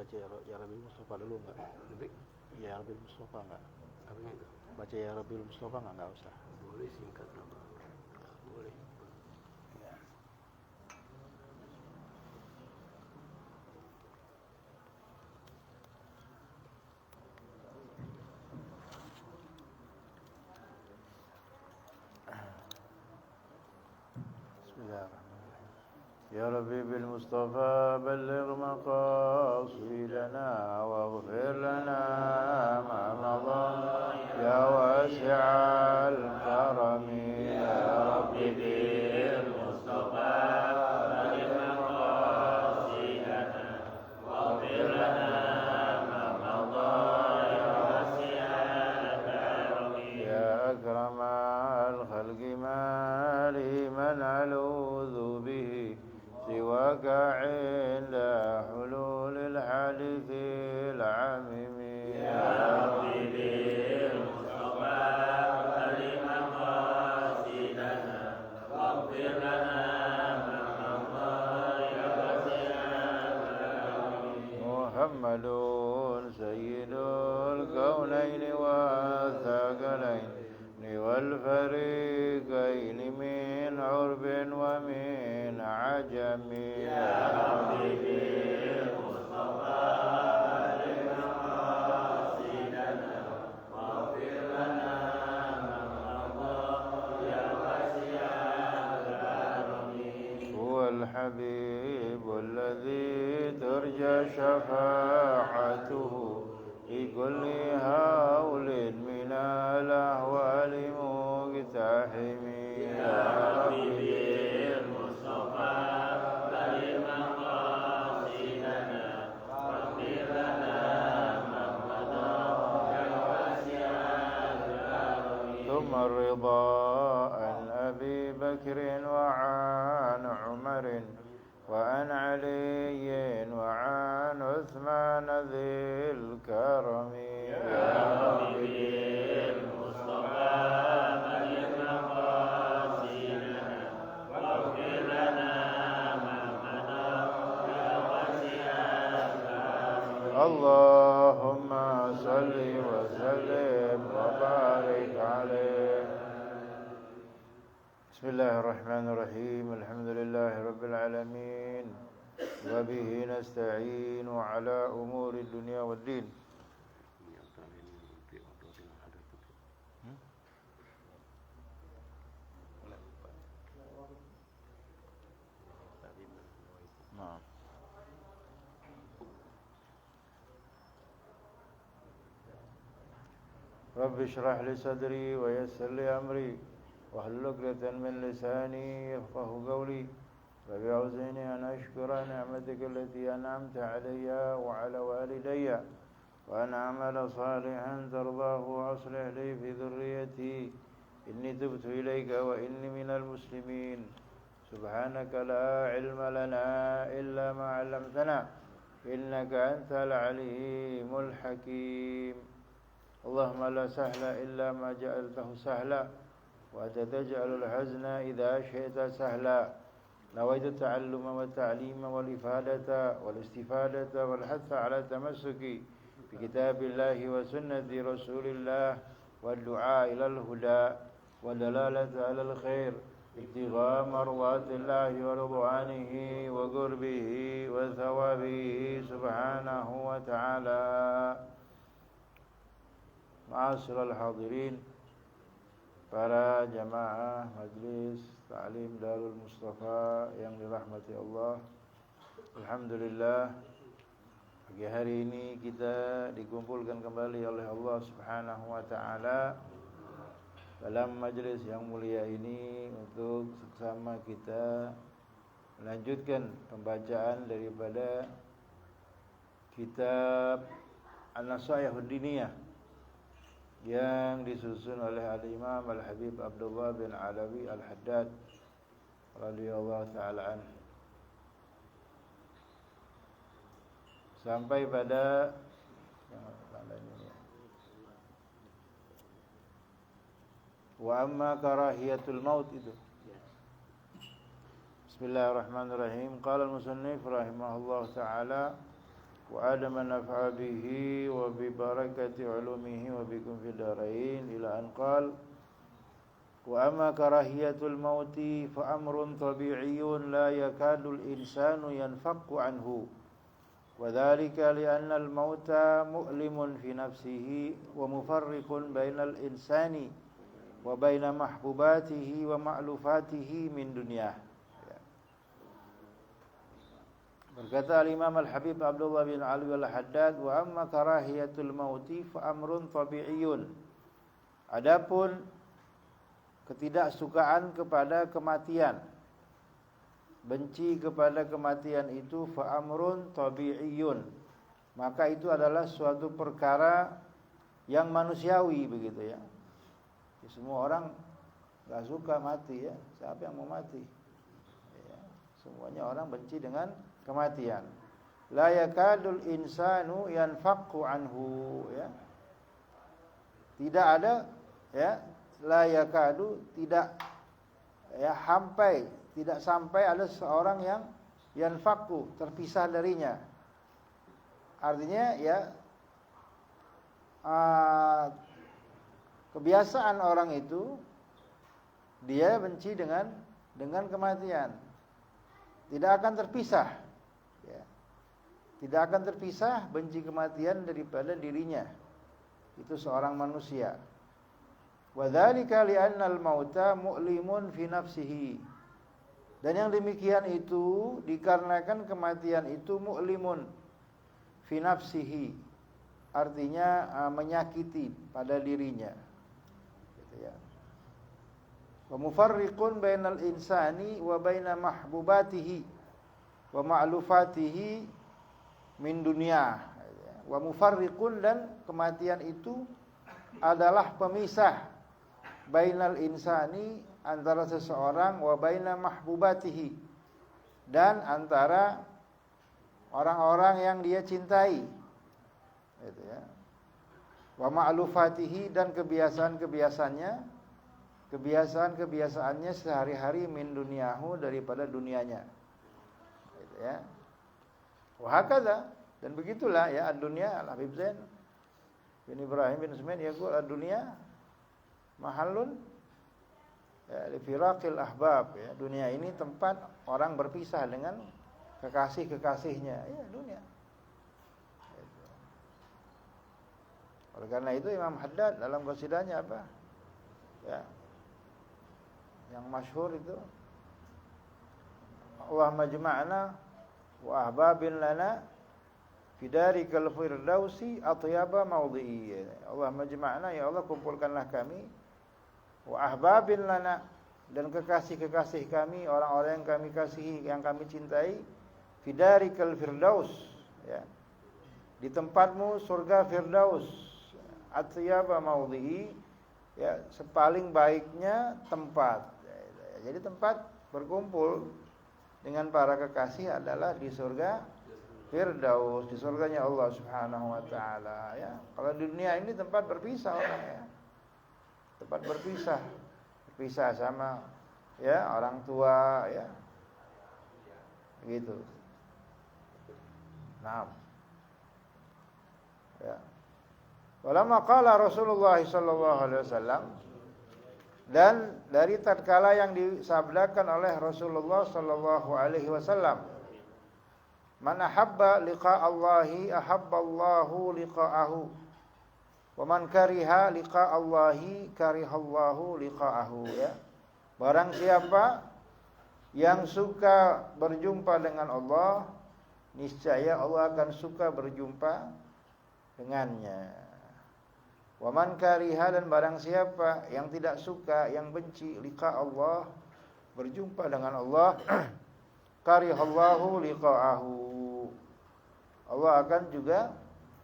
baca ya Rabbil Mustafa dulu nggak? Lebih Ya Rabbil Mustafa nggak? apanya itu? Baca ya Rabbil Mustafa nggak usah. Boleh singkat nama. Boleh. Ya. Bismillahirrahmanirrahim. Ya Rabbi bil Mustafa balligh maqasidana waghfir lana ma madha ya wasi'al karami ya Rabbi bil Mustafa balligh maqasidana waghfir lana ma madha ya wasi'al karami ya akramal khalqi ma li man aludhu bihi سواك عند حلول الحادث العميم يا ربي بالمصطفى بلغ مقاصدنا واغفر لنا ما مضى يا واسع الكرم محمد سيد الكونين والثقلين والفريقين من عرب ومن عجم يا ربي بالمصطفى بلغ مقاصدنا واغفر لنا ما مضى يا واسع الكرم هو الحبيب الذي ترجى شفاعته في كل هول من الأهوال مقتحم يا ربي بالمصطفى بلغ مقاصدنا واغفر لنا ما مضى يا واسع الكرم ثم الرضا عن أبي بكر وعن عمر وعن علي وعن عثمان ذي الكرم يا ربي بالمصطفى بلغ مقاصدنا واغفر لنا ما مضى يا واسع الكرم اللهم صل وسلم وبارك عليه. بسم الله الرحمن الرحيم. الحمد لله رب العالمين وبه نستعين على أمور الدنيا والدين. رب اشرح لي صدري ويسر لي أمري واحلل عقدة من لساني يفقهوا قولي رب أوزعني أن أشكر نعمتك التي أنعمت علي وعلى والدي وأن أعمل صالحا ترضاه وأصلح لي في ذريتي إني تبت إليك وإني من المسلمين. سبحانك لا علم لنا إلا ما علمتنا إنك أنت العليم الحكيم. اللهم لا سهل إلا ما جعلته سهلا وأنت تجعل الحزن إذا شئت سهلا. نويت التعلم والتعليم والإفادة والاستفادة والحث على التمسك بكتاب الله وسنة رسول الله والدعاء إلى الهدى والدلالة على الخير ابتغاء مرضات الله ورضوانه وقربه وثوابه سبحانه وتعالى. Ma'asyiral hadirin, para jamaah Majlis Ta'lim Darul Mustafa yang dirahmati Allah. Alhamdulillah, pagi hari ini kita dikumpulkan kembali oleh Allah Subhanahu wa taala dalam majlis yang mulia ini untuk sama kita melanjutkan pembacaan daripada kitab An-Nasaihud Diniyah yang disusun oleh Al-Imam Al-Habib Abdullah bin Alawi Al-Haddad radhiyallahu ta'ala anhu, sampai pada wa amma karahiyatul maut itu. Bismillahirrahmanirrahim. Qala al-musannif rahimahullah ta'ala وعلم نفع به وببركة علومه وبكم في الدارين إلى أن قال وأما كراهية الموت فأمر طبيعي لا يكاد الإنسان ينفك عنه وذلك لأن الموت مؤلم في نفسه ومفرق بين الإنسان وبين محبوباته ومألوفاته من دنياه. Berkata Al-Imam Al-Habib Abdullah bin Ali Al-Haddad, wa amma karahiyatul mauti fa amrun tabi'iyun. Adapun ketidaksukaan kepada kematian, benci kepada kematian itu fa amrun tabi'iyun. Maka itu adalah suatu perkara yang manusiawi begitu ya. Semua orang enggak suka mati ya. Siapa yang mau mati? Ya, semuanya orang benci dengan kematian. La yakadul insanu yanfaqu anhu ya. Tidak ada ya, la yakadu tidak ya tidak sampai ada seorang yang yanfaqu terpisah darinya. Artinya ya kebiasaan orang itu dia benci dengan kematian. Tidak akan terpisah. Ya. Tidak akan terpisah benci kematian daripada dirinya. Itu seorang manusia. Wa dzalika li'anna al-mauta mu'limun fi nafsihi. Dan yang demikian itu dikarenakan kematian itu mu'limun fi nafsihi. Artinya menyakiti pada dirinya. Gitu ya. Wa mufarriqun bainal insani wa baina mahbubatihi wa ma'lufatihi min dunya. Wa mufarriqun, dan kematian itu adalah pemisah bainal insani, antara seseorang, wa baina mahbubatihi, dan antara orang-orang yang dia cintai. Gitu ya. Wa ma'lufatihi, dan kebiasaan-kebiasaannya sehari-hari min dunyahu, daripada dunianya. Gitu ya. Wa hakadha, dan begitulah ya ad-dunya. Al-Habib Zain bin Ibrahim bin Usman yaqul ad-dunya mahallun ya li firaqil ahbab ya. Dunia ini tempat orang berpisah dengan kekasih-kekasihnya. Ya, dunia. Oleh karena itu Imam Haddad dalam qasidahnya apa? Ya. Yang masyhur itu Allah majma'na wa ahbabin lana fidarikal firdausi atyaba maudhi'i. Allah majma'na, ya Allah kumpulkanlah kami, wa ahbabin lana, dan kekasih-kekasih kami, orang-orang yang kami kasihi, yang kami cintai, fidarikal firdaus ya. Di tempatmu surga firdaus, atyaba maudhi'i ya, sepaling baiknya tempat. Jadi tempat berkumpul dengan para kekasih adalah di surga Firdaus, di surganya Allah Subhanahu wa taala ya. Kalau di dunia ini tempat berpisah orang ya. Tempat berpisah sama ya orang tua ya. Gitu. Nah. Ya. Walamma qala Rasulullah sallallahu alaihi wasallam, dan dari tatkala yang disabdakan oleh Rasulullah sallallahu alaihi wasallam, man ahabba liqa Allahi ahabballahu liqa'ahu, wa man kariha liqa Allahi karihallahu liqa'ahu ya. Barang siapa yang suka berjumpa dengan Allah, niscaya Allah akan suka berjumpa dengannya. Wa man kariha, dan barang siapa yang tidak suka, yang benci liqa Allah, berjumpa dengan Allah, karihallahu liqa'ahu, Allah akan juga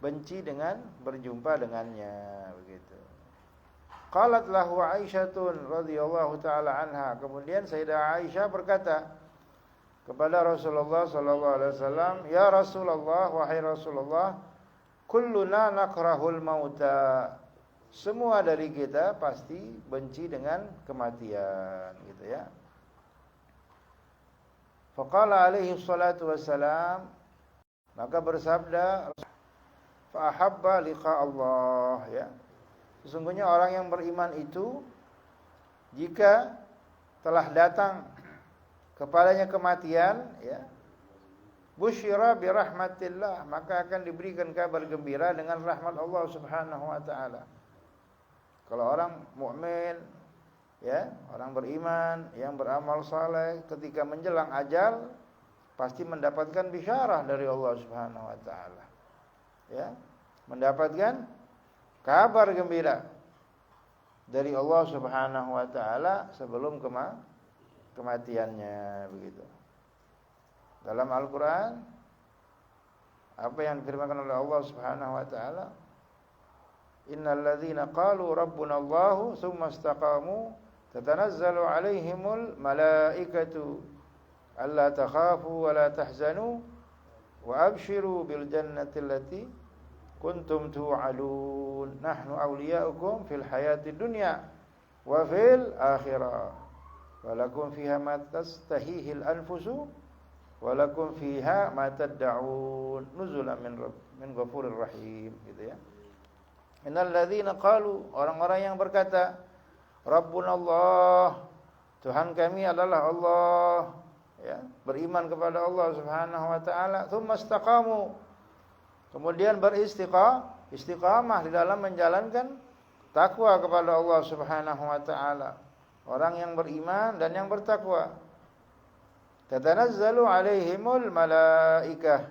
benci dengan berjumpa dengannya, begitu. Qalat lahu Aisyatun radhiyallahu taala anha, kemudian Sayyidah Aisyah berkata kepada Rasulullah sallallahu alaihi wasallam, ya Rasulullah, wahai Rasulullah, kulluna nakrahul mauta, semua dari kita pasti benci dengan kematian, gitu ya. Faqala alaihi salatu wassalam, Maka bersabda fa ahabba liqa Allah, ya. Sesungguhnya orang yang beriman itu jika telah datang kepadanya kematian, ya, busyira bi rahmatillah, maka akan diberikan kabar gembira dengan rahmat Allah Subhanahu wa taala. Kalau orang mukmin, ya, orang beriman yang beramal saleh ketika menjelang ajal pasti mendapatkan bisyarah dari Allah Subhanahu wa taala. Ya, mendapatkan kabar gembira dari Allah Subhanahu wa taala sebelum kematiannya, begitu. Dalam Al-Qur'an apa yang difirmankan oleh Allah Subhanahu wa taala, innal ladzina qalu rabbuna Allahu tsumma istaqamu tatanazzalu 'alaihimul malaikatu alla takhafu wa la tahzanu wa abshiru bil jannati allati kuntum tu'adun nahnu awliya'ukum fil hayati dunya wa fil akhirah wa lakum fiha ma tastahihi al anfusu wa lakum fiha ma tad'un nuzulan min ghafurir rahim, gitu ya. Innal ladzina qalu, orang-orang yang berkata, Rabbuna Allah, Tuhan kami adalah Allah, ya, beriman kepada Allah Subhanahu wa taala, tsumma istaqamu, kemudian istiqamah di dalam menjalankan takwa kepada Allah Subhanahu wa taala. Orang yang beriman dan yang bertakwa. Tatanazzalu 'alaihimul malaikah,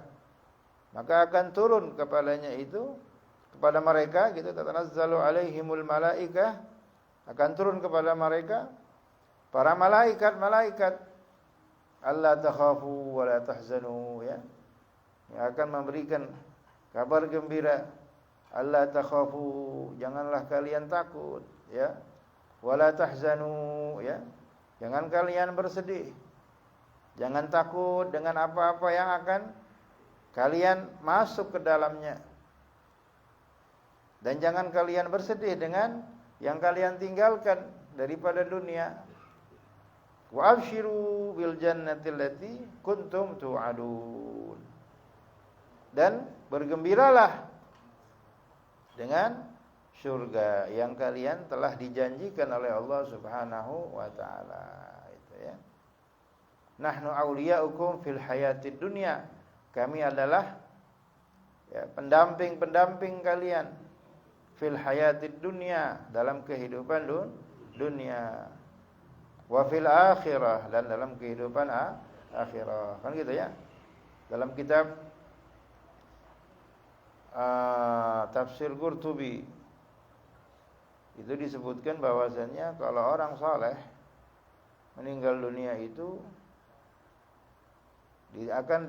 maka akan turun kepadanya itu, kepada mereka, gitu. Tatanazzalu 'alaihimul malaikah, akan turun kepada mereka para malaikat alla takhafu wa la tahzanu, ya, yang akan memberikan kabar gembira. Alla takhafu, janganlah kalian takut, ya. Wala tahzanu, ya, jangan kalian bersedih. Jangan takut dengan apa-apa yang akan kalian masuk ke dalamnya. Dan jangan kalian bersedih dengan yang kalian tinggalkan daripada dunia. Wa abshiru bil jannati allati kuntum tu'adun, dan bergembiralah dengan surga yang kalian telah dijanjikan oleh Allah Subhanahu wa taala, itu, ya. Nahnu awliya'ukum fil hayatid dunya, kami adalah, ya, pendamping kalian fil hayatid dunya, dalam kehidupan dunia, wa fil akhirah, dan dalam kehidupan akhirah, kan gitu, ya. Dalam kitab Tafsir Qurtubi itu disebutkan bahwasannya kalau orang saleh meninggal dunia itu akan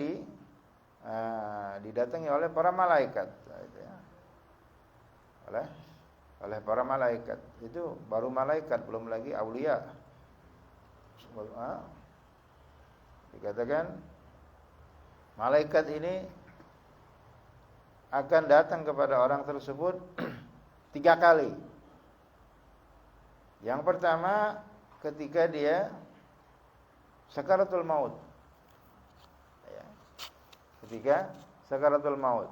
didatangi oleh para malaikat, gitu, ya. Oleh para malaikat. Itu baru malaikat, belum lagi aulia. Dikatakan malaikat ini akan datang kepada orang tersebut 3 kali. Yang pertama ketika dia sakaratul maut, ya. Ketika sakaratul maut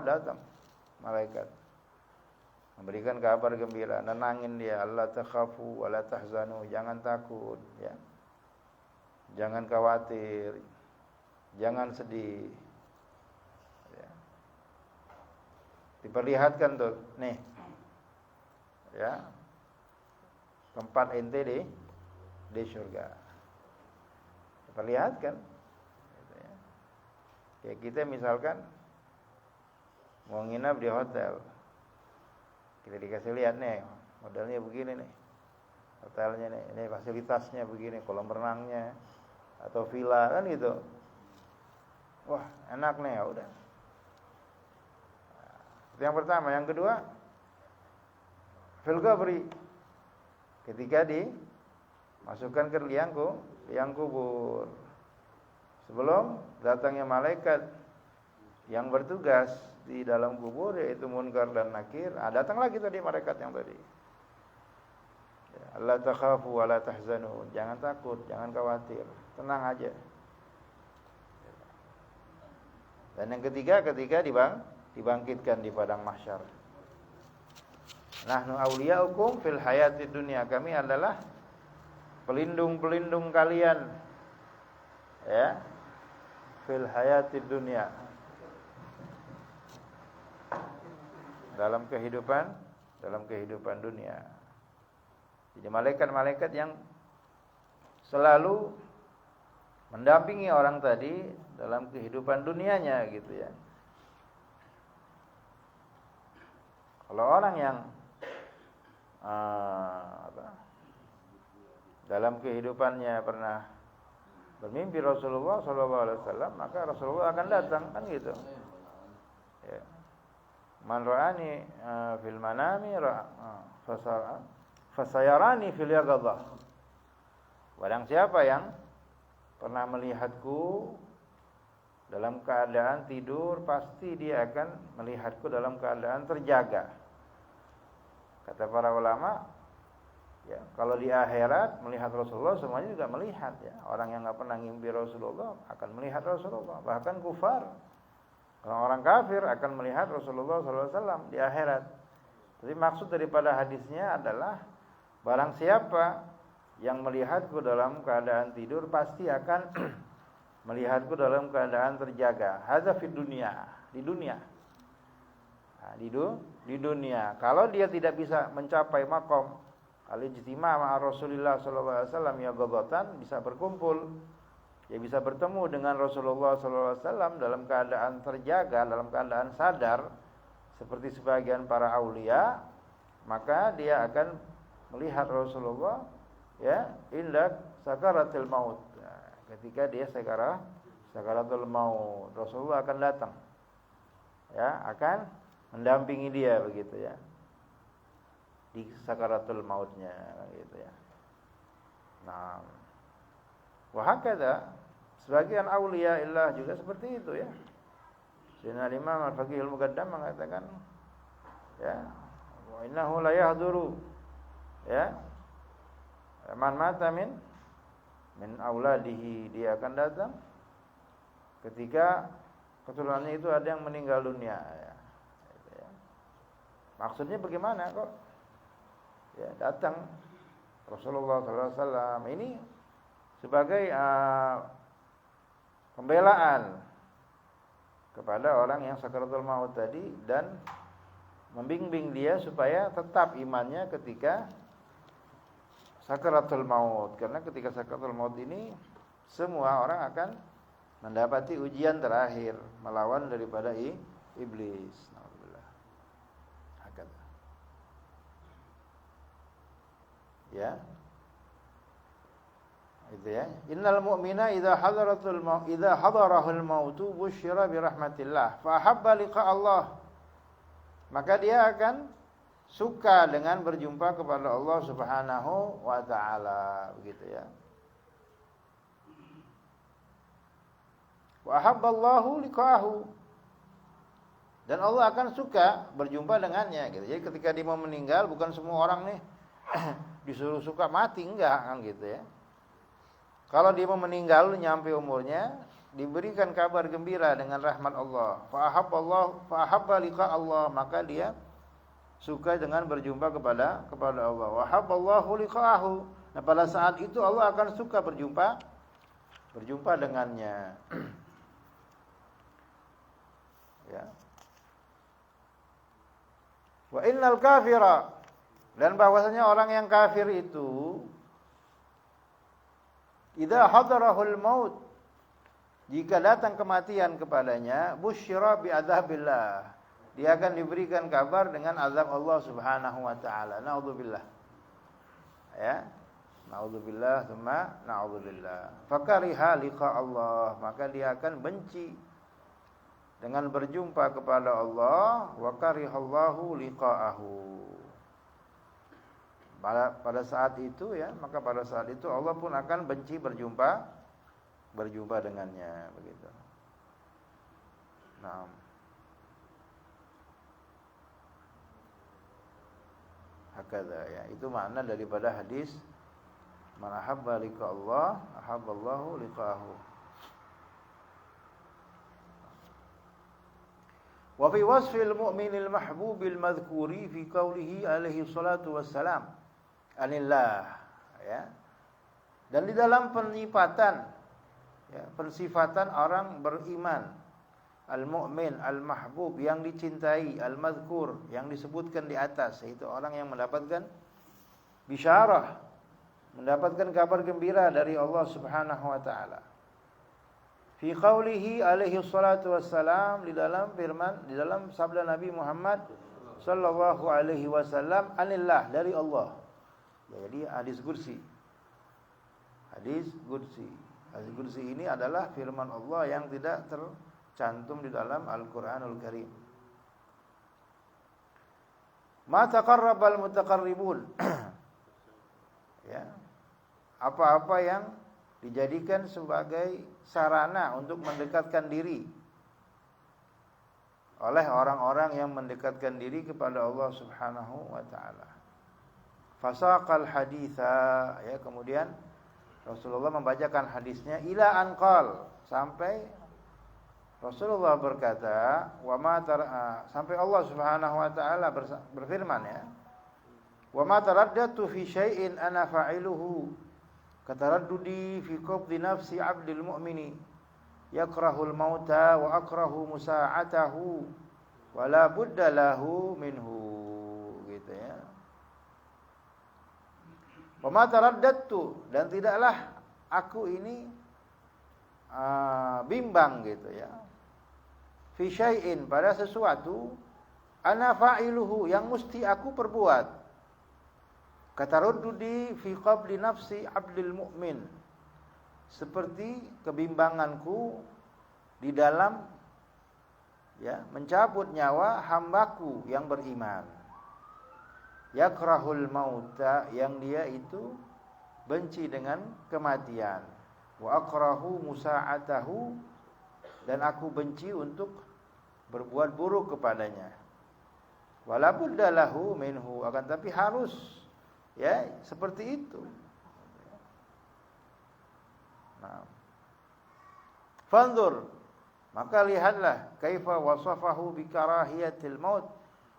datang malaikat memberikan kabar gembira, nenangin dia, alla takhafu wa la tahzanu, jangan takut, ya. Jangan khawatir, jangan sedih, ya. Diperlihatkan tuh, nih, ya, tempat ente di surga. Diperlihatkan, gitu, ya. Kayak kita misalkan mau nginap di hotel, kita dikasih lihat nih, modelnya begini nih, hotelnya nih, ini fasilitasnya begini, kolam renangnya atau villa, kan gitu. Wah, enak nih, ya udah. Itu yang pertama. Yang kedua, fil qabri, ketika dimasukkan ke liang kubur, sebelum datangnya malaikat yang bertugas di dalam kubur, yaitu Munkar dan Nakir. Datang lagi tadi malaikat yang tadi. La takhafu wa la tahzanu, jangan takut, jangan khawatir, tenang aja. Dan yang ketiga ketika dibangkitkan di padang mahsyar. Nahnu awliyaukum fil hayatid dunya. Kami adalah pelindung-pelindung kalian ya fil hayatid dunya, dalam kehidupan dunia. Jadi malaikat-malaikat yang selalu mendampingi orang tadi dalam kehidupan dunianya gitu ya. Kalau orang yang dalam kehidupannya pernah bermimpi Rasulullah SAW, maka Rasulullah akan datang, kan gitu. Ya. Man ra'ani fil manami fasayarani fil yaqadzah. Barang siapa yang pernah melihatku dalam keadaan tidur, pasti dia akan melihatku dalam keadaan terjaga. Kata para ulama, ya, kalau di akhirat melihat Rasulullah semuanya juga melihat ya. Orang yang enggak pernah ngimpi Rasulullah akan melihat Rasulullah, bahkan kufar. Orang-orang kafir akan melihat Rasulullah SAW di akhirat. Jadi maksud daripada hadisnya adalah barang siapa yang melihatku dalam keadaan tidur pasti akan melihatku dalam keadaan terjaga. Hadza fid dunya, di dunia. Nah, di dunia. Kalau dia tidak bisa mencapai maqam al-ijtima' ma'a Rasulillah sallallahu alaihi wasallam ya ghadatan, bisa berkumpul, dia bisa bertemu dengan Rasulullah sallallahu alaihi wasallam dalam keadaan terjaga, dalam keadaan sadar seperti sebagian para aulia, maka dia akan melihat Rasulullah ya inda sakaratul maut. Nah, ketika dia sakaratul maut, Rasulullah akan datang. Ya, akan mendampingi dia begitu ya. Di sakaratul mautnya gitu ya. Nah, wa hakadha sebagian aulia illah juga seperti itu ya. Sayyidina Imam Al-Faqih Al-Muqaddam mengatakan ya, wa innahu la yahduru ya. Man mata min auladihi, dia akan datang ketika keturunannya itu ada yang meninggal dunia ya. Gitu ya. Maksudnya bagaimana kok? Ya, datang Rasulullah SAW ini sebagai pembelaan kepada orang yang sakaratul maut tadi dan membimbing dia supaya tetap imannya ketika sakaratul maut. Karena ketika sakaratul maut ini semua orang akan mendapati ujian terakhir melawan daripada iblis. Alhamdulillah. Hakata. Ya. Itu ya. Innal mu'mina idza hadarahul mautu busyira bi rahmatillah fa habba liqa Allah. Maka dia akan suka dengan berjumpa kepada Allah Subhanahu wa taala, begitu ya. Wa habballahu liqa'ahu. Dan Allah akan suka berjumpa dengannya gitu. Jadi ketika dia mau meninggal, bukan semua orang nih disuruh suka mati, enggak kan gitu ya. Kalau dia mau meninggal nyampe umurnya, diberikan kabar gembira dengan rahmat Allah. Fa ahabba liqa Allah, maka dia suka dengan berjumpa kepada Allah. Wa habballahu liqa'ahu. Nah, pada saat itu Allah akan suka berjumpa dengannya. Ya. Wa innal kafira, dan bahwasanya orang yang kafir itu idza hadarahul maut, jika datang kematian kepadanya, busyira bi adzabillah, dia akan diberikan kabar dengan azab Allah Subhanahu wa taala. Naudzubillah. Ya. Naudzubillah, tsumma naudzubillah. Fakariha liqa Allah, maka dia akan benci dengan berjumpa kepada Allah. Wa karihallahu liqa'ahu. Pada saat itu ya, maka pada saat itu Allah pun akan benci berjumpa dengannya, begitu. Nah, hakadha ya, itu makna daripada hadis man ahabba liqa Allah ahabballahu liqa'ahu. Wa fi wasfil mu'minil mahbubil madhkuri fi qaulihi alaihi salatu wassalam anillah, ya. Dan di dalam pensifatan, ya, pensifatan orang beriman, al-mu'min, al-mahbub, yang dicintai, al-madhkur, yang disebutkan di atas, yaitu orang yang mendapatkan bisyarah, mendapatkan kabar gembira dari Allah Subhanahu wa taala. Fi qaulihi alaihi salatu wassalam, di dalam firman, di dalam sabda Nabi Muhammad sallallahu alaihi wasallam, anillah, dari Allah. Jadi hadis qudsi. Hadis qudsi. Hadis qudsi ini adalah firman Allah yang tidak tercantum di dalam Al-Qur'anul Karim. Ma taqarrabal mutaqarribun. Ya. Apa-apa yang dijadikan sebagai sarana untuk mendekatkan diri oleh orang-orang yang mendekatkan diri kepada Allah Subhanahu wa taala. Fasaqal haditha, ya, kemudian Rasulullah membacakan hadisnya ila anqal, sampai Rasulullah berkata, sampai Allah Subhanahu wa taala berfirman, ya. Wa ma taraddatu fi syai'in ana fa'iluhu kataraddudi fi qabdi nafsi 'abdil mu'mini yakrahul mauta wa akrahu musa'atahu wa la budda lahu minhu, gitu, ya. Wa ma taraddatu, dan tidaklah aku ini bimbang, gitu, ya, fi syai'in, pada sesuatu, ana fa'iluhu, yang mesti aku perbuat, kataruddudi fi qabli nafsi abdil mu'min, seperti kebimbanganku di dalam, ya, mencabut nyawa hambaku yang beriman. Yakrahul mauta, yang dia itu benci dengan kematian. Wa akrahu musa'atahu, dan aku benci untuk berbuat buruk kepadanya. Wala budda lahu minhu, akan tapi harus, ya, seperti itu. Nah, fanzur, maka lihatlah, kaifa wasafahu bi karahiyatil maut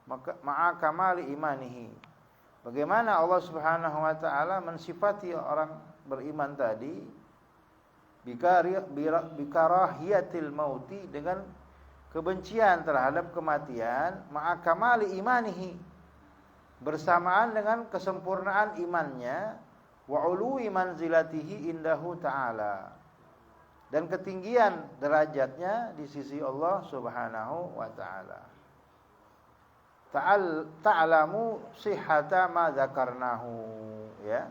ma'a kamali imanihi, bagaimana Allah Subhanahu wa taala mensifati orang beriman tadi bi karahiyatil mauti, dengan kebencian terhadap kematian, ma'a kamali imanihi, bersamaan dengan kesempurnaan imannya, wa ului manzilatihi indahu ta'ala, dan ketinggian derajatnya di sisi Allah Subhanahu wa taala. Ta'lamu sihhata ma dzakarnahu, ya.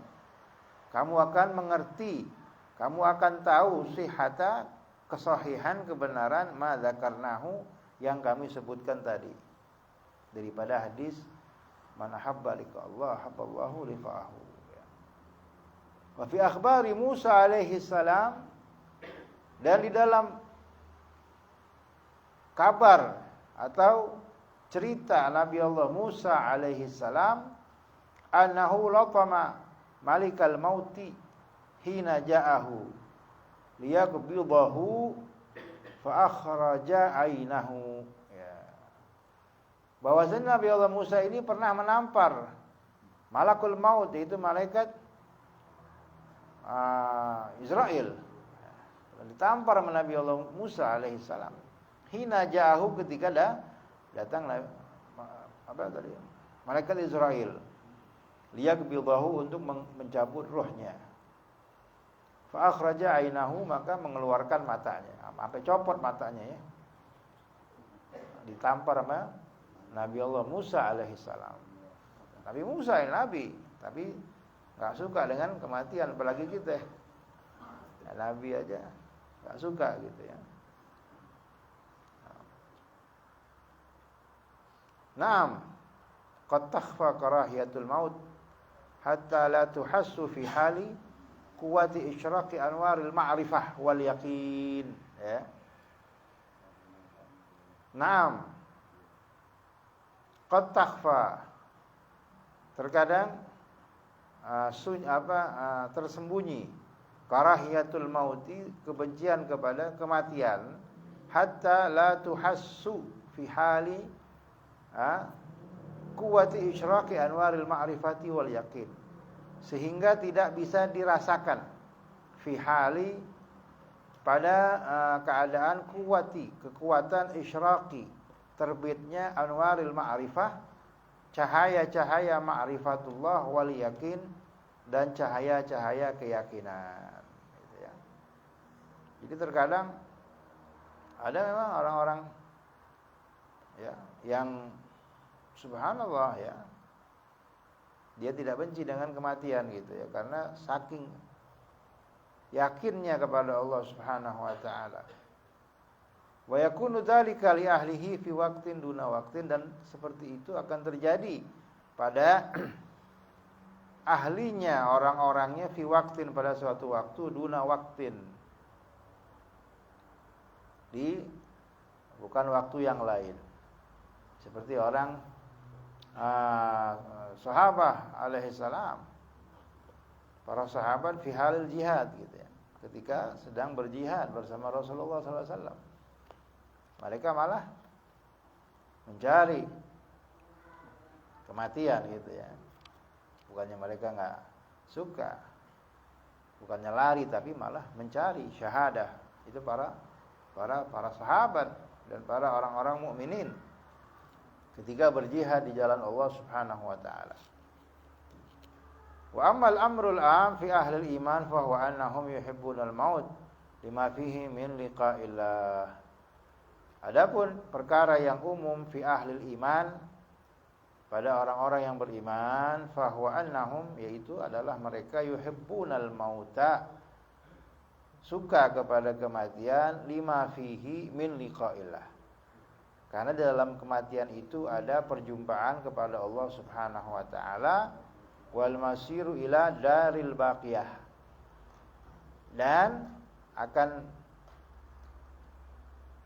Kamu akan mengerti, kamu akan tahu sihhata, kesahihan, kebenaran, ma dzakarnahu, yang kami sebutkan tadi, daripada hadis man ahabba lika Allah habballahu lifa'ahu. Wa fi akhbari Musa alaihi salam, dan di dalam kabar atau cerita Nabi Allah Musa alaihi salam, annahu latama malikal mauti hina ja'ahu liyaqbidahu fa akhraja ainahu, bahwasanya Nabi Allah Musa ini pernah menampar malakul maut, yaitu malaikat Israel, ditampar sama Nabi Allah Musa alaihi salam. Hina ja'ahu, ketika datang malaikat Israel, liyaqbidahu, untuk mencabut ruhnya. Fa akhraja ainahu, maka mengeluarkan matanya, sampai copot matanya, ya. Ditampar sama Nabi Allah Musa alaihissalam. Nabi Musa ini nabi, tapi nggak suka dengan kematian, apalagi kita, ya, nabi aja nggak suka, gitu, ya. Naam, qad takhfa karahiyatul maut hatta la tuhassu fi hali quwwati isyraqi anwaril ma'rifah wal yaqin, ya. Naam, qad takhfa, terkadang tersembunyi, karahiyatul mauti, kebencian kepada kematian, hatta la tuhassu fi hali quwwati isyraqi anwaril ma'rifati wal yaqin, sehingga tidak bisa dirasakan fi hali pada keadaan kekuatan isyraqi, terbitnya anwaril ma'rifah, cahaya-cahaya ma'rifatullah wal yakin, dan cahaya-cahaya keyakinan gitu ya. Jadi terkadang ada memang orang-orang ya yang subhanallah ya, dia tidak benci dengan kematian gitu ya, karena saking yakinnya kepada Allah Subhanahu wa taala. Wa yakunu dzalika li ahlihi fi waqtin duna waqtin, dan seperti itu akan terjadi pada ahlinya, orang-orangnya, fi waqtin pada suatu waktu, duna waqtin, di bukan waktu yang lain. Seperti orang sahabat alaihi salam, para sahabat fi halil jihad gitu ya, ketika sedang berjihad bersama Rasulullah sallallahu alaihi wasallam, mereka malah mencari kematian gitu ya. Bukannya mereka enggak suka, bukannya lari, tapi malah mencari syahadah. Itu para sahabat dan para orang-orang mukminin ketika berjihad di jalan Allah Subhanahu wa taala. Wa ammal amrul am fi ahli iman fa huwa annahum yuhibbunal maut lima fihi min liqa'illah. Adapun perkara yang umum fi ahli iman, pada orang-orang yang beriman, fa huwa annahum, yaitu adalah mereka yuhibbunal mauta, suka kepada kematian, lima fihi min liqa'illah, karena dalam kematian itu ada perjumpaan kepada Allah Subhanahu wa taala, wal masiru ila daril baqiyah, dan akan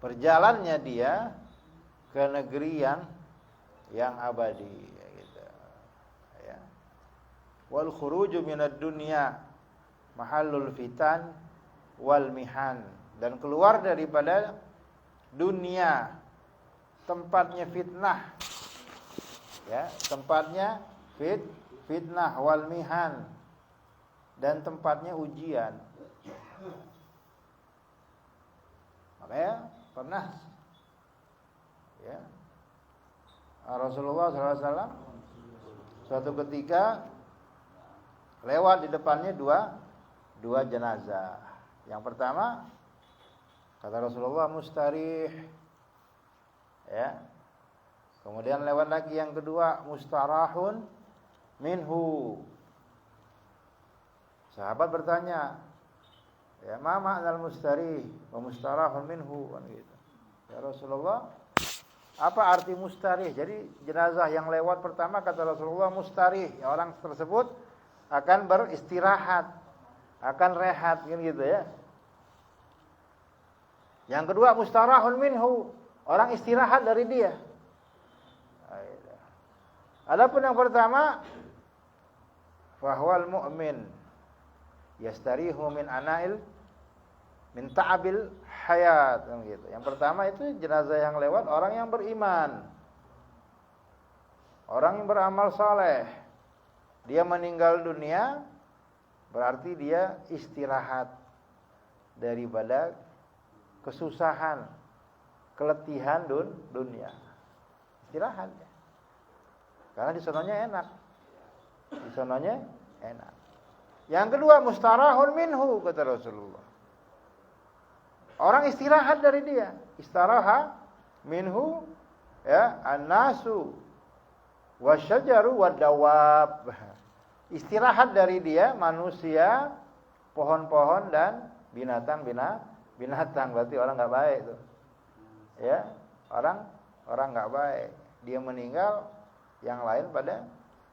berjalannya dia ke negeri yang abadi gitu ya. Wal khuruju minad dunya mahallul fitan wal mihan, dan keluar daripada dunia tempatnya fitnah ya, tempatnya fitnah wal mihan, dan tempatnya ujian. Makanya pernah ya Rasulullah SAW suatu ketika lewat di depannya dua jenazah. Yang pertama kata Rasulullah mustarih ya. Kemudian lewat lagi yang kedua mustarahun minhu. Sahabat bertanya, ya ma ma'nal mustarih wa mustarahun minhu, kan gitu. Ya Rasulullah, apa arti mustarih? Jadi jenazah yang lewat pertama kata Rasulullah mustarih, ya, orang tersebut akan beristirahat, akan rehat, kan gitu ya. Yang kedua mustarahun minhu, orang istirahat dari dia. Adapun yang pertama, fahwal mu'min yastarihu min ana'il min ta'abil hayat, gitu. Yang pertama itu jenazah yang lewat orang yang beriman, orang yang beramal saleh. Dia meninggal dunia, berarti dia istirahat daripada kesusahan, keletihan dunia. Istirahat. Karena di sononya enak. Di sononya enak. Yang kedua mustarahun minhu, kata Rasulullah. Orang istirahat dari dia. Istiraha minhu ya an-nasu wasyajaru wadawab. Istirahat dari dia manusia, pohon-pohon, dan binatang. Berarti orang enggak baik itu. Ya, orang enggak baik. Dia meninggal, yang lain pada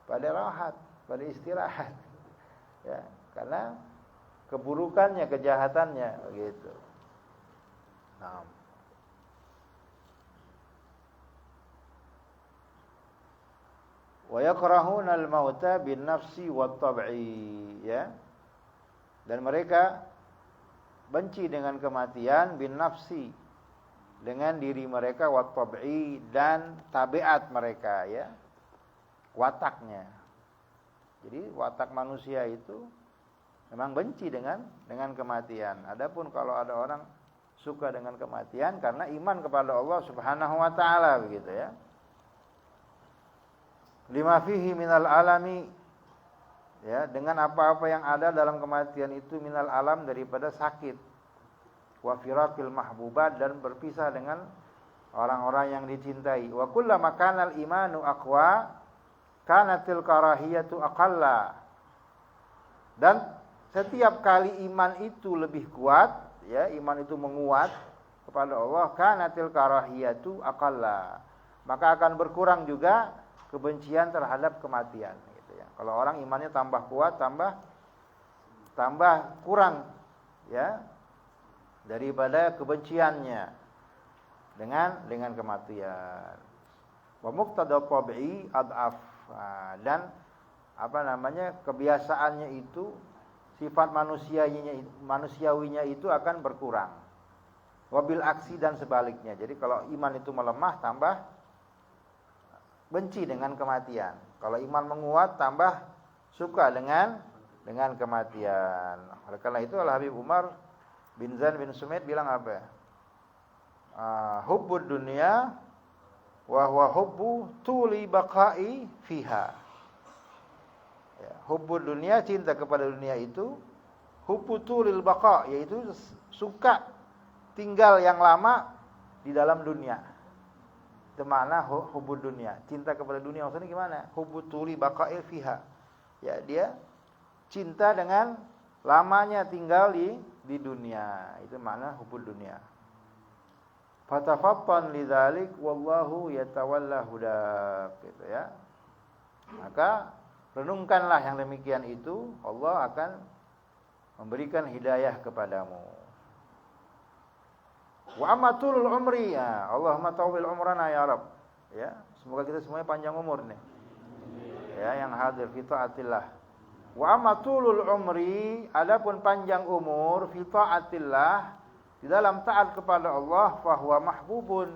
rahat, pada istirahat. Ya, karena keburukannya, kejahatannya begitu. Nah. Wa yakrahuna al-mauta bin nafsi wat tab'i, ya. Dan mereka benci dengan kematian bin nafsi, dengan diri mereka, wa tab'i, dan tabiat mereka, ya, wataknya. Jadi watak manusia itu memang benci dengan kematian. Adapun kalau ada orang suka dengan kematian karena iman kepada Allah Subhanahu wa taala, begitu ya. Lima fihi minal alami, ya, dengan apa-apa yang ada dalam kematian itu minal alam, daripada sakit, wa firaqil mahbubat, dan berpisah dengan orang-orang yang dicintai. Wa kullama kanal imanu aqwa kanatil karahiyatu aqalla. Dan setiap kali iman itu lebih kuat, ya, iman itu menguat kepada Allah, kanatil karahiyatu aqalla, maka akan berkurang juga kebencian terhadap kematian, gitu ya. Kalau orang imannya tambah kuat, tambah kurang, ya, daripada kebenciannya dengan kematian. Wa muqtada tabi'i ad'af, dan kebiasaannya itu, sifat manusiawinya itu akan berkurang. Wabil aksi, dan sebaliknya. Jadi kalau iman itu melemah, tambah benci dengan kematian. Kalau iman menguat, tambah suka dengan kematian. Oleh karena itu Al-Habib Umar bin Zain bin Sumait bilang apa? Hubbud dunya wa huwa hubbu tuli baqa'i fiha. Ya, hubbud dunya, cinta kepada dunia itu, hubbu tulil baqa, yaitu suka tinggal yang lama di dalam dunia. Itu makna hubbud dunya, cinta kepada dunia. Maksudnya gimana? Hubbu tuli baqa'i fiha. Ya, dia cinta dengan lamanya tinggal di dunia. Itu makna hubbud dunya. Fatafattan lidzalik wallahu yatawalla hudak, gitu ya. Maka renungkanlah yang demikian itu, Allah akan memberikan hidayah kepadamu. Wa amatul umri, ya, Allahumma tawil umrana ya Rabb. Ya, semoga kita semuanya panjang umur nih. Ya, yang hadir fi taatillah. Wa amatul umri, adapun panjang umur fi taatillah, di dalam taat kepada Allah, fa huwa mahbubun.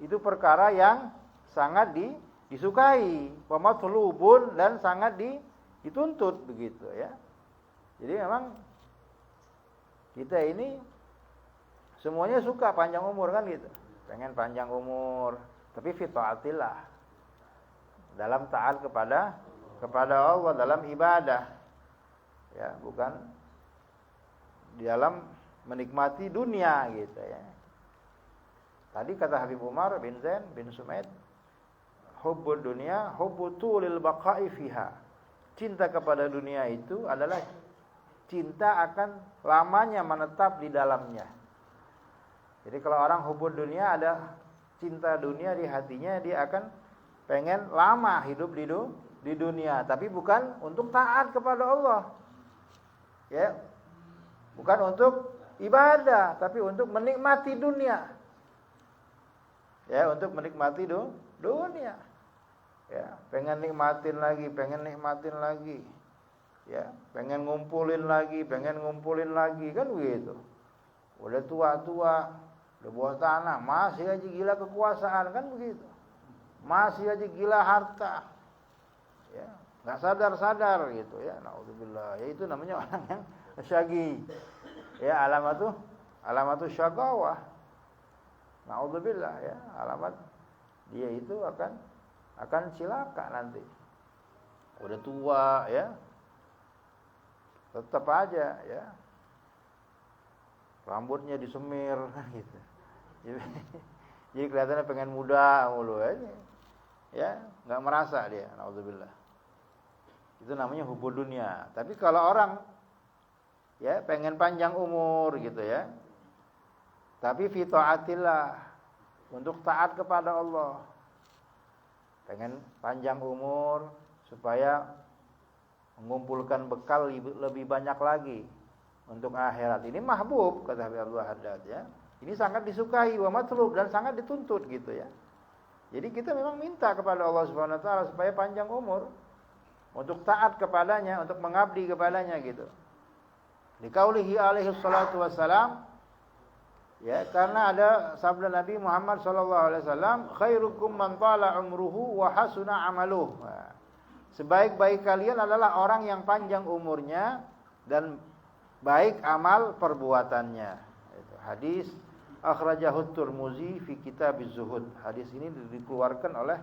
Itu perkara yang sangat disukai, wa matlubun, dan sangat dituntut, begitu ya. Jadi memang kita ini semuanya suka panjang umur, kan gitu. Pengen panjang umur, tapi fi taatillah, dalam taat kepada Allah, dalam ibadah. Ya, bukan di dalam menikmati dunia, gitu ya. Tadi kata Habib Umar bin Zain bin Sumait, hubbud dunya hubbu tulil baqa'i fiha. Cinta kepada dunia itu adalah cinta akan lamanya menetap di dalamnya. Jadi kalau orang hubbud dunia, ada cinta dunia di hatinya, dia akan pengen lama hidup di dunia, tapi bukan untuk taat kepada Allah. Ya. Bukan untuk ibadah, tapi untuk menikmati dunia. Ya, untuk menikmati dunia. Ya, pengen nikmatin lagi. Ya, pengen ngumpulin lagi, kan begitu. Udah tua-tua, udah bawah tanah, masih aja gila kekuasaan, kan begitu. Masih aja gila harta. Ya, enggak sadar-sadar gitu ya. Naudzubillah. Ya, itu namanya orang yang syagi. Ya, alamatu syagawah. Naudzubillah, ya, alamat dia itu akan cilaka nanti. Udah tua, ya. Tetap aja, ya. Rambutnya disemir gitu. Jadi kelihatannya pengen muda mulu aja. Ya, enggak merasa dia, naudzubillah. Itu namanya hubbud dunya. Tapi kalau orang, ya, pengen panjang umur gitu ya, tapi fi taatillah, untuk taat kepada Allah. Pengen panjang umur supaya mengumpulkan bekal lebih banyak lagi untuk akhirat. Ini mahbub, kata Habib Abdul Haddad, ya. Ini sangat disukai, wa matlub, dan sangat dituntut, gitu ya. Jadi kita memang minta kepada Allah Subhanahu wa taala supaya panjang umur untuk taat kepadanya, untuk mengabdi kepadanya, gitu. Liqaulihi alaihi salatu wassalam, Ya, karena ada sabda Nabi Muhammad SAW, khairukum man tala umruhu wa hasuna amaluh. Nah, sebaik-baik kalian adalah orang yang panjang umurnya dan baik amal perbuatannya. Itu hadis akhrajahu Tirmizi fi kitab az-zuhud. Hadis ini dikeluarkan oleh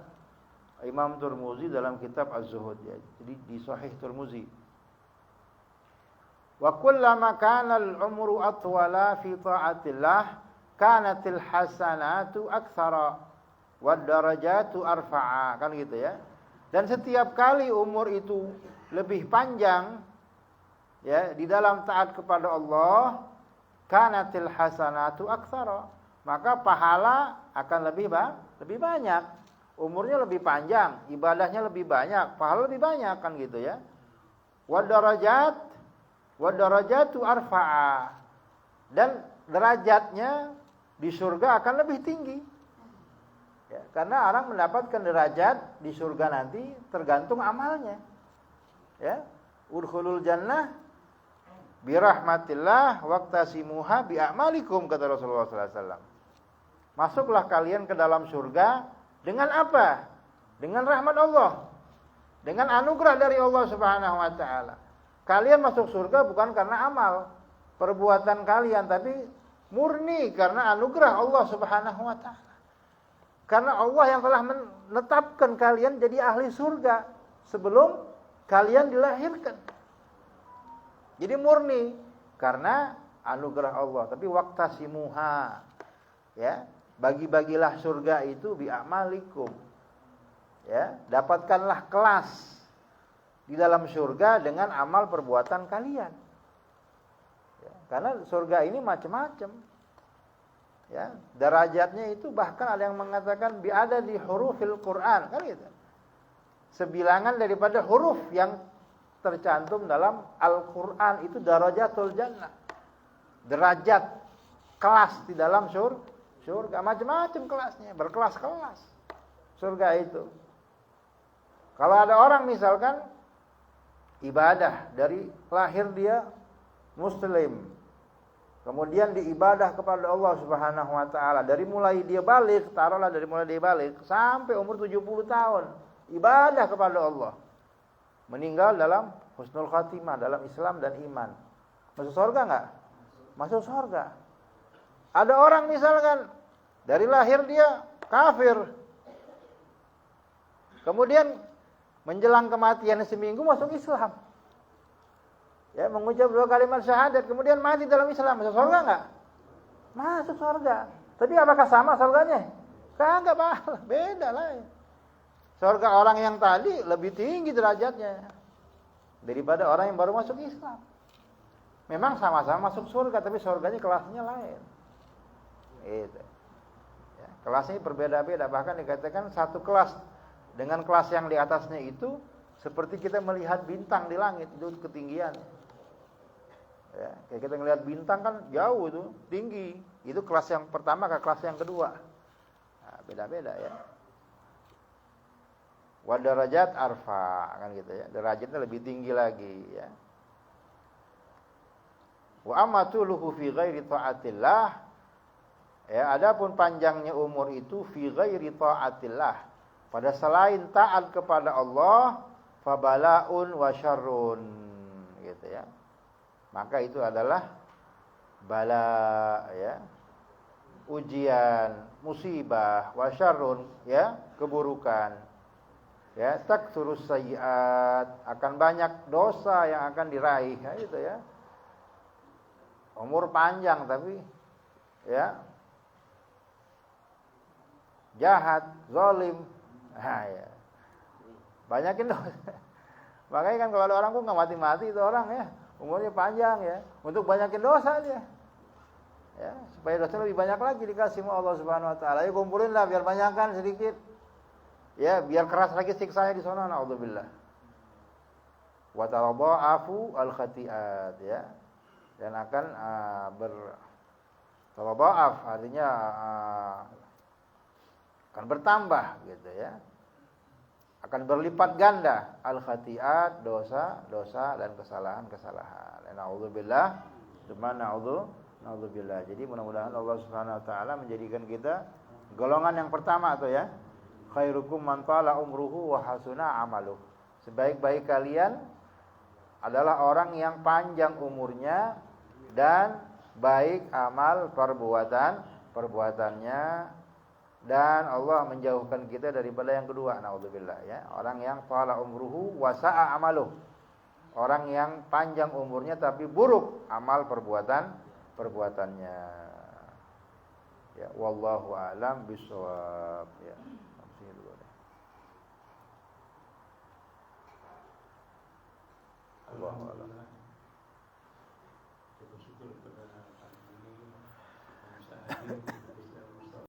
Imam Tirmizi dalam kitab az-zuhud ya. Jadi di sahih Tirmizi. Wa kullama kana al-umru atwala fi ta'atillah kanatil hasanatu aktsara wad darajatu arfa'a, kan gitu ya. Dan setiap kali umur itu lebih panjang ya di dalam taat kepada Allah, kanatil hasanatu aktsara, maka pahala akan lebih banyak. Umurnya lebih panjang, ibadahnya lebih banyak, pahala lebih banyak, kan gitu ya. Wad darajatu arfa'a, dan derajatnya di surga akan lebih tinggi. Ya, karena orang mendapatkan derajat di surga nanti tergantung amalnya. Ya, udkhulul jannah bi rahmatillah waqtasimuha bi a'malikum, kata Rasulullah sallallahu alaihi wasallam. Masuklah kalian ke dalam surga dengan apa? Dengan rahmat Allah. Dengan anugerah dari Allah Subhanahu wa taala. Kalian masuk surga bukan karena amal perbuatan kalian, tapi murni karena anugerah Allah Subhanahu wa taala. Karena Allah yang telah menetapkan kalian jadi ahli surga sebelum kalian dilahirkan. Jadi murni karena anugerah Allah, tapi waqtasimuha. Ya, bagi-bagilah surga itu bi a'malikum. Ya, dapatkanlah kelas di dalam surga dengan amal perbuatan kalian. Ya, karena surga ini macam-macam. Ya, derajatnya itu bahkan ada yang mengatakan ada di hurufil Quran, kan gitu. Sebilangan daripada huruf yang tercantum dalam Al-Quran itu darajatul jannah. Derajat, kelas di dalam surga, macam-macam kelasnya, berkelas-kelas surga itu. Kalau ada orang misalkan ibadah dari lahir dia muslim, kemudian diibadah kepada Allah Subhanahu wa taala dari mulai dia balik, taruhlah dari mulai dia balik sampai umur 70 tahun ibadah kepada Allah. Meninggal dalam husnul khatimah, dalam Islam dan iman. Masuk surga enggak? Masuk surga. Ada orang misalkan dari lahir dia kafir, kemudian menjelang kematian seminggu masuk Islam. Ya, mengucap 2 kalimat syahadat, kemudian mati dalam Islam, masuk surga enggak? Masuk surga. Tapi apakah sama surganya? Kagak, Pak. Beda lah. Surga orang yang tadi lebih tinggi derajatnya daripada orang yang baru masuk Islam. Memang sama-sama masuk surga, tapi surganya kelasnya lain. Itu. Ya, kelasnya berbeda-beda, bahkan dikatakan satu kelas dengan kelas yang di atasnya itu seperti kita melihat bintang di langit, itu ketinggian. Ya, kayak kita ngelihat bintang kan jauh itu, tinggi. Itu kelas yang pertama ke kelas yang kedua. Nah, beda-beda ya. Wa darajat arfa, kan gitu ya. Derajatnya lebih tinggi lagi ya. Wa amatuluhu fi ghairi ta'atillah. Ya, adapun panjangnya umur itu fi ghairi ta'atillah, pada selain taat kepada Allah, fabalaun wa syarrun, gitu ya. Maka itu adalah bala ya, ujian, musibah, wa syarrun ya, keburukan. Ya, taksurus sayyiat, akan banyak dosa yang akan diraih, ya, gitu ya. Umur panjang tapi ya jahat, zalim. Nah, ya. Banyakin dosa. Makanya kan kalau ada orang kok nggak mati-mati itu orang ya, umurnya panjang ya, untuk banyakin dosa dia. Ya, supaya dosa lebih banyak lagi dikasih sama Allah Subhanahu wa taala. Ya kumpulinlah biar banyakkan sedikit. Ya, biar keras lagi siksanya di sana, naudzubillah. Wa tadha'afu al-khati'at ya. Dan akan bertadha'af, artinya akan bertambah gitu ya. Akan berlipat ganda al-khati'at, dosa-dosa dan kesalahan-kesalahan. Naudzubillah, cuma Naudzubillah. Jadi mudah-mudahan Allah Subhanahu wa taala menjadikan kita golongan yang pertama tuh ya. Khairukum man tala umruhu wa hasuna amaluh. Sebaik-baik kalian adalah orang yang panjang umurnya dan baik amal perbuatannya, dan Allah menjauhkan kita daripada yang kedua, naudzubillah ya. Orang yang tala umruhu wa sa'a amaluh. Orang yang panjang umurnya tapi buruk amal perbuatannya. Ya, wallahu a'lam bishawab ya. Allahu a'lam. Syukur kepada hari ini,